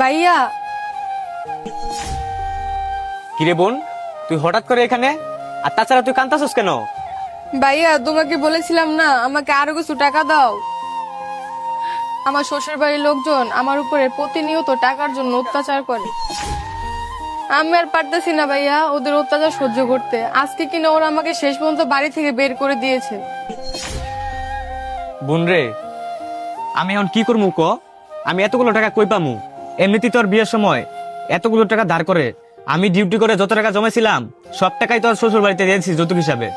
ভাইয়া। কিরে বোন, তুই হঠাৎ করে এখানে? আর তাছাড়া তুই কান্তাছস কেন? ভাইয়া, তোমাকে বলেছিলাম না আমাকে আরো কিছু টাকা দাও। আমার শ্বশুর বাড়ির লোকজন আমার উপরে প্রতিনিয়ত টাকার জন্য অত্যাচার করে। আমি আর পারতেছি না ভাইয়া ওদের অত্যাচার সহ্য করতে। আজকে কিনা ওরা আমাকে শেষ পর্যন্ত বাড়ি থেকে বের করে দিয়েছে। বোন রে, আমি এখন কি করবো ক? আমি এতগুলো টাকা কই পামু? এমনিতেই তোর বিয়ের সময় এতগুলো টাকা ধার করে আমি ডিউটি করে যত টাকা জমাইছিলাম সব টাকাই তোর শ্বশুর বাড়িতে দিয়েছি যৌতুক হিসাবে।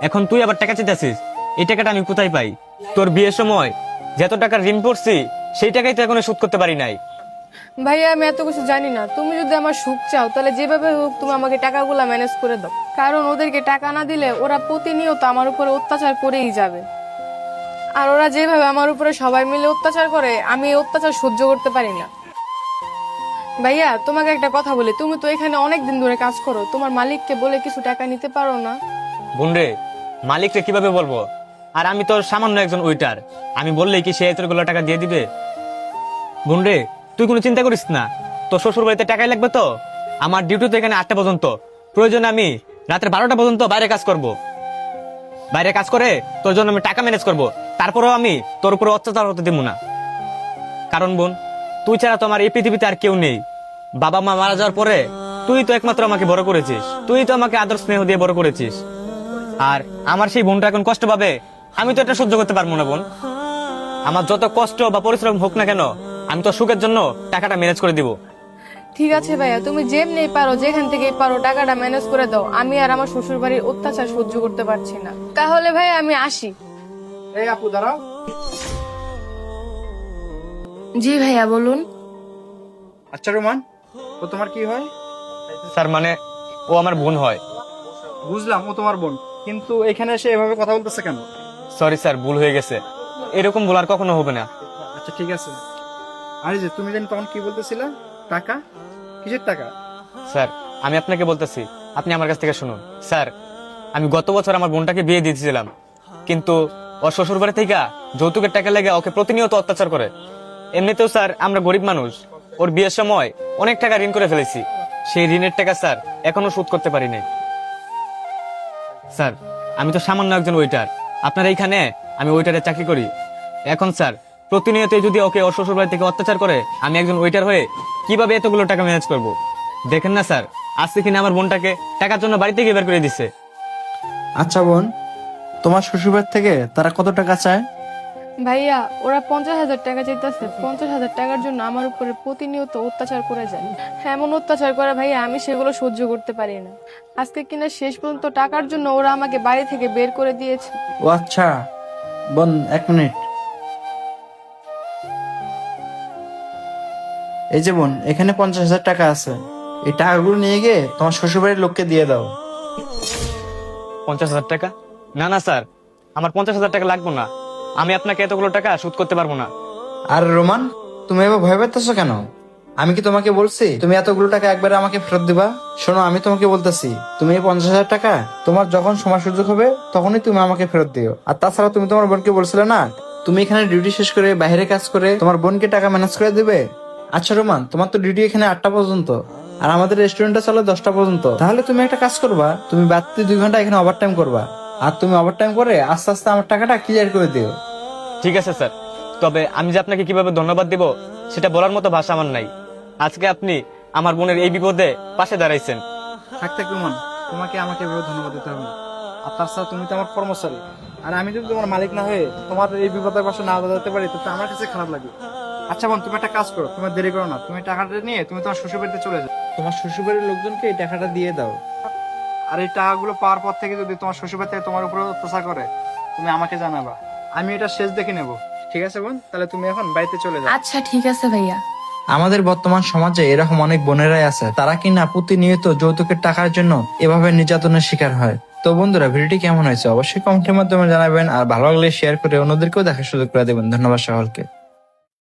এখন তুই আবার টাকা চাইতেছিস, এই টাকাটা আমি কোথায় পাই? তোর বিয়ের সময় যত টাকা ঋণ পড়ছি সেই টাকাই তো এখনো শোধ করতে পারি নাই। ভাইয়া, আমি এত কিছু জানি না। তুমি যদি আমার সুখ চাও তাহলে যেভাবে হোক তুমি আমাকে টাকাগুলা ম্যানেজ করে দাও, কারণ ওদেরকে টাকা না দিলে ওরা প্রতিনিয়ত আমার উপরে অত্যাচার করেই যাবে। আর ওরা যেভাবে আমার উপরে সবাই মিলে অত্যাচার করে আমি এই অত্যাচার সহ্য করতে পারি না। ভাইয়া, তোমাকে একটা কথা বলি, তুমি তো এখানে অনেক দিন ধরে কাজ করো, তোমার মালিককে বলে কিছু টাকা নিতে পারো না? বোন রে, মালিককে কিভাবে বলবো? আর আমি তো সামান্য একজন ওয়েটার, আমি বললেই কি সে এতগুলো টাকা দিয়ে দিবে? বোন রে, তুই কোনো চিন্তা করিস না, তোর শ্বশুর বাড়িতে টাকাই লাগবে তো। আমার ডিউটি তো এখানে 8টা পর্যন্ত, প্রয়োজনে আমি রাতের 12টা পর্যন্ত বাইরে কাজ করব। বাইরে কাজ করে তোর জন্য আমি টাকা ম্যানেজ করব, তারপরেও আমি তোর উপরে অত্যাচার হতে দেবো না। কারণ বোন, তুই ছাড়া তো আমার এই পৃথিবীতে আর কেউ নেই। বাবা মা মারা যাওয়ার পরে তুই তো একমাত্র আমাকে বড় করেছিস, তুই তো আমাকে আদর স্নেহ দিয়ে বড় করেছিস। আর আমার সেই বোনটা এখন কষ্ট পাবে, আমি তো এটা সহ্য করতে পারবো না বোন। আমার যত কষ্ট বা পরিশ্রম হোক না কেন, আমি তো সুখের জন্য টাকাটা ম্যানেজ করে দিব। ঠিক আছে ভাইয়া, তুমি যেমনি পারো যেখান থেকে পারো টাকাটা ম্যানেজ করে দাও। আমি আর আমার শ্বশুর বাড়ির অত্যাচার সহ্য করতে পারছি না। তাহলে ভাই আমি আসি। এই আপু দাঁড়াও। জি ভাইয়া, বলুন। আচ্ছা রোমান, ও তোমার কি হয়? স্যার মানে ও আমার বোন হয়। বুঝলাম, ও তোমার বোন, কিন্তু এখানে এসে এভাবে কথা বলতেছে কেন? সরি স্যার, ভুল হয়ে গেছে, এরকম ভুল আর কখনো হবে না। আচ্ছা ঠিক আছে। আরে যে তুমি জানি তখন কি বলতেছিলা? টাকা? কিসের টাকা? স্যার আমি আপনাকে বলতেছি, আপনি আমার কাছ থেকে শুনুন। স্যার, আমি গত বছর আমার বোনটাকে বিয়ে দিয়েছিলাম, কিন্তু ওর শ্বশুর বাড়ি থেকে যৌতুকের টাকা লেগে ওকে প্রতিনিয়ত অত্যাচার করে। এমনিতেও স্যার আমরা গরিব মানুষ, ওর বিয়ের সময় অনেক টাকা ঋণ করে ফেলেছি, সেই ঋণের টাকা স্যার এখনো শোধ করতে পারি নাই। স্যার আমি তো সামান্য একজন ওয়েটার, আপনার এইখানে আমি ওয়েটারের চাকরি করি। এখন স্যার প্রতিনিয়ত যদি ওকে ওর শ্বশুর বাড়ি থেকে অত্যাচার করে, আমি একজন ওয়েটার হয়ে কিভাবে এতগুলো টাকা ম্যানেজ করব? দেখেন না স্যার, আজকে কিনা আমার বোনটাকে টাকার জন্য বাড়ি থেকে বের করে দিচ্ছে। আচ্ছা বোন, তোমার শ্বশুরবাড়ি থেকে তারা কত টাকা চায়? ভাইয়া, ওরা 50,000 টাকা চাইতেছে। 50,000 টাকার জন্য আমার উপরে প্রতিনিয়ত অত্যাচার করে যায়। এমন অত্যাচার করে ভাইয়া আমি সেগুলো সহ্য করতে পারি না। আজকে কিনা শেষ পর্যন্ত টাকার জন্য ওরা আমাকে বাড়ি থেকে বের করে দিয়েছে। ও আচ্ছা বোন, 1 মিনিট। এই যে বোন, এখানে 50,000 টাকা আছে, এই টাকাগুলো নিয়ে গিয়ে তোমার শ্বশুরবাড়ির লোককে দিয়ে দাও। 50,000 টাকা? না না স্যার, আমার 50,000 টাকা লাগবে না, আমি আপনাকে এতগুলো টাকা শোধ করতে পারবো না। আর রোমান, তুমি এবার ভয় পেতেছো কেন? আমি কি তোমাকে বলছি তুমি এতগুলো টাকা একবারে আমাকে ফেরত দিবা? শোনো, আমি তোমাকে বলতেছি, তুমি এই 50,000 টাকা তোমার যখন সময় সুযোগ হবে তখনই তুমি আমাকে ফেরত দিও। আর তাছাড়া তুমি তোমার বোনকে বলছিলে না তুমি এখানে ডিউটি শেষ করে বাইরে কাজ করে তোমার বোনকে টাকা ম্যানেজ করে দিবে। আচ্ছা রোমান, তোমার তো ডিউটি এখানে 8টা পর্যন্ত, আর আমাদের রেস্টুরেন্টটা চলে 10টা পর্যন্ত। তাহলে তুমি একটা কাজ করবা, তুমি বাড়তি 2 ঘন্টা এখানে ওভারটাইম করবা, আর তুমি ওভারটাইম করে আস্তে আস্তে আমার টাকাটা ক্লিয়ার করে দিও। ঠিক আছে স্যার, তবে আমি যে আপনাকে কিভাবে ধন্যবাদ দিব সেটা বলার মতো ভাষা আমার নাই। আজকে আপনি আমার বোনের এই বিপদে পাশে দাঁড়াইছেন। থাক থাক রোমান, তোমাকে আমাকে এভাবে ধন্যবাদ দিতে হবে না। আর তাছাড়া তুমি তো আমার কর্মচারী, আর আমি যদি তোমার মালিক না হয়ে তোমার এই বিপদের পাশে না দাঁড়াতে পারি তো আমার কাছে খারাপ লাগে। আচ্ছা বোন, তুমি একটা কাজ করো, তোমার দেরি করো না, তুমি টাকাটা নিয়ে তুমি তোমার শ্বশুর বাড়িতে চলে যাও। তোমার শ্বশুরবাড়ির লোকজনকে এই টাকাটা দিয়ে দাও। আর এই টাকাগুলো পাওয়ার পর থেকে যদি তোমার শ্বশুরবাড়ি থেকে তোমার উপরে অত্যাচার করে তুমি আমাকে জানাবা, আমি এটা শেষ দেখে নেব। ঠিক আছে বোন, তাহলে তুমি এখন বাড়িতে চলে যাও। আচ্ছা ঠিক আছে ভাইয়া। আমাদের বর্তমান সমাজে এরকম অনেক বোনেরাই আছে, তারা কিনা প্রতিনিয়ত যৌতুকের টাকার জন্য এভাবে নির্যাতনের শিকার হয়। তো বন্ধুরা, ভিডিওটি কেমন হয়েছে অবশ্যই কমেন্টের মাধ্যমে জানাবেন, আর ভালো লাগলে শেয়ার করে অন্যদেরকেও দেখার সুযোগ করে দেবেন। ধন্যবাদ সকলকে।